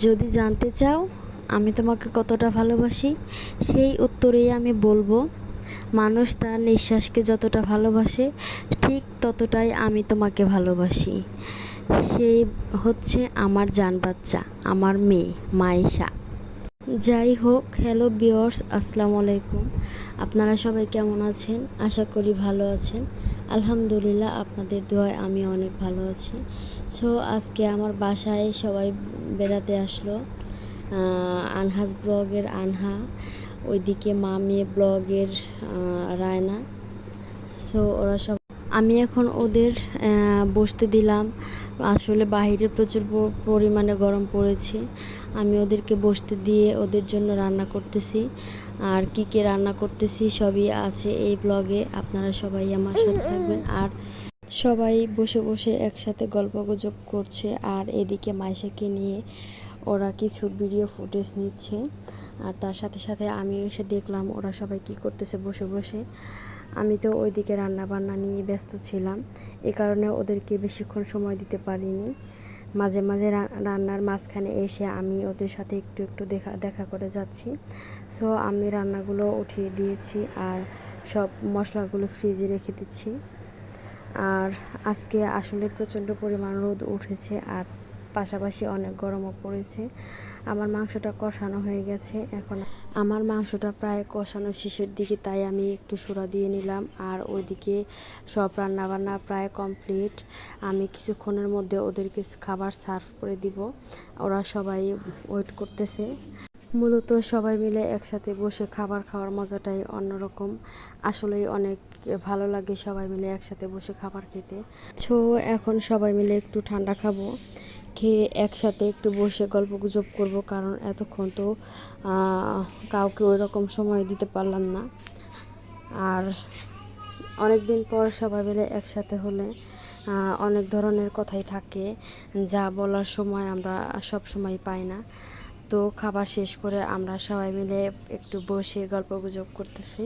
যদি জানতে চাও আমি তোমাকে কতটা ভালোবাসি, সেই উত্তরেই আমি বলবো, মানুষ তার নিঃশ্বাসকে যতটা ভালোবাসে ঠিক ততটাই আমি তোমাকে ভালোবাসি। সেই হচ্ছে আমার জান বাচ্চা, আমার মেয়ে মাইশা। যাই হোক, হ্যালো ভিউয়ার্স, আসসালামু আলাইকুম। আপনারা সবাই কেমন আছেন? আশা করি ভালো আছেন। আলহামদুলিল্লাহ, আপনাদের দোয়ায় আমি অনেক ভালো আছি। সো আজকে আমার বাসায় সবাই বেড়াতে আসলো। আনহাজ ব্লগের আনহা, ওইদিকে মামে ব্লগের রায়না। সো ওরা সব, আমি এখন ওদের বসতে দিলাম। আসলে বাইরে প্রচুর পরিমাণে গরম পড়েছে। আমি ওদেরকে বসতে দিয়ে ওদের জন্য রান্না করতেছি। আর কী রান্না করতেছি সবই আছে এই ব্লগে, আপনারা সবাই আমার সাথে থাকবেন। আর সবাই বসে বসে একসাথে গল্পগুজব করছে। আর এদিকে মাইশাকে নিয়ে ওরা কিছু ভিডিও ফুটেজ নিচ্ছে। আর তার সাথে সাথে আমি এসে দেখলাম ওরা সবাই কি করতেছে বসে বসে। আমি তো ওইদিকে রান্না বান্না নিয়ে ব্যস্ত ছিলাম, এই কারণে ওদেরকে বেশিক্ষণ সময় দিতে পারিনি। মাঝে মাঝে রান্নার মাঝখানে এসে আমি ওদের সাথে একটু একটু দেখা করে যাচ্ছি। সো আমি রান্নাগুলো উঠিয়ে দিয়েছি আর সব মশলাগুলো ফ্রিজে রেখে দিচ্ছি। আর আজকে আসলে প্রচণ্ড পরিমাণ রোদ উঠেছে আর পাশাপাশি অনেক গরমও পড়েছে। আমার মাংসটা কষানো হয়ে গেছে, এখন আমার মাংসটা প্রায় কষানো শেষের দিকে, তাই আমি একটু সুরা দিয়ে নিলাম। আর ওইদিকে সব রান্নাবান্না প্রায় কমপ্লিট। আমি কিছুক্ষণের মধ্যে ওদেরকে খাবার সার্ভ করে দিব। ওরা সবাই ওয়েট করতেছে। মূলত সবাই মিলে একসাথে বসে খাবার খাওয়ার মজাটাই অন্যরকম। আসলেই অনেক ভালো লাগে সবাই মিলে একসাথে বসে খাবার খেতে। সো এখন সবাই মিলে একটু ঠান্ডা খাবো, খেয়ে একসাথে একটু বসে গল্পগুজব করব, কারণ এতক্ষণ তো কাউকে ওই রকম সময় দিতে পারলাম না। আর অনেক দিন পর সবাই মিলে একসাথে হলে অনেক ধরনের কথাই থাকে, যা বলার সময় আমরা সব সময় পাই না। তো খাবার শেষ করে আমরা সবাই মিলে একটু বসে গল্পগুজব করতেছি,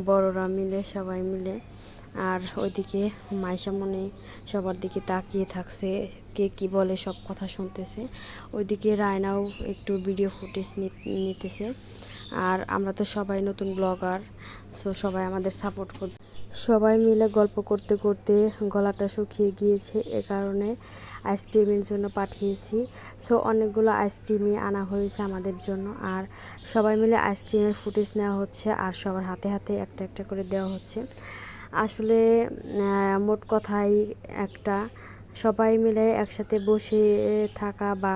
বড়রা মিলে সবাই মিলে। আর ওইদিকে মাইশা মনে সবার দিকে তাকিয়ে থাকছে, কে কী বলে সব কথা শুনতেছে। ওইদিকে রায়নাও একটু ভিডিও ফুটেজ নিতেছে। আর আমরা তো সবাই নতুন ব্লগার, সো সবাই আমাদের সাপোর্ট করতে। সবাই মিলে গল্প করতে করতে গলাটা শুকিয়ে গিয়েছে, এ কারণে আইসক্রিমের জন্য পাঠিয়েছি। সো অনেকগুলো আইসক্রিমই আনা হয়েছে আমাদের জন্য। আর সবাই মিলে আইসক্রিমের ফুটেজ নেওয়া হচ্ছে আর সবার হাতে হাতে একটা একটা করে দেওয়া হচ্ছে। আসলে মোট কথাই একটা, সবাই মিলে একসাথে বসে থাকা বা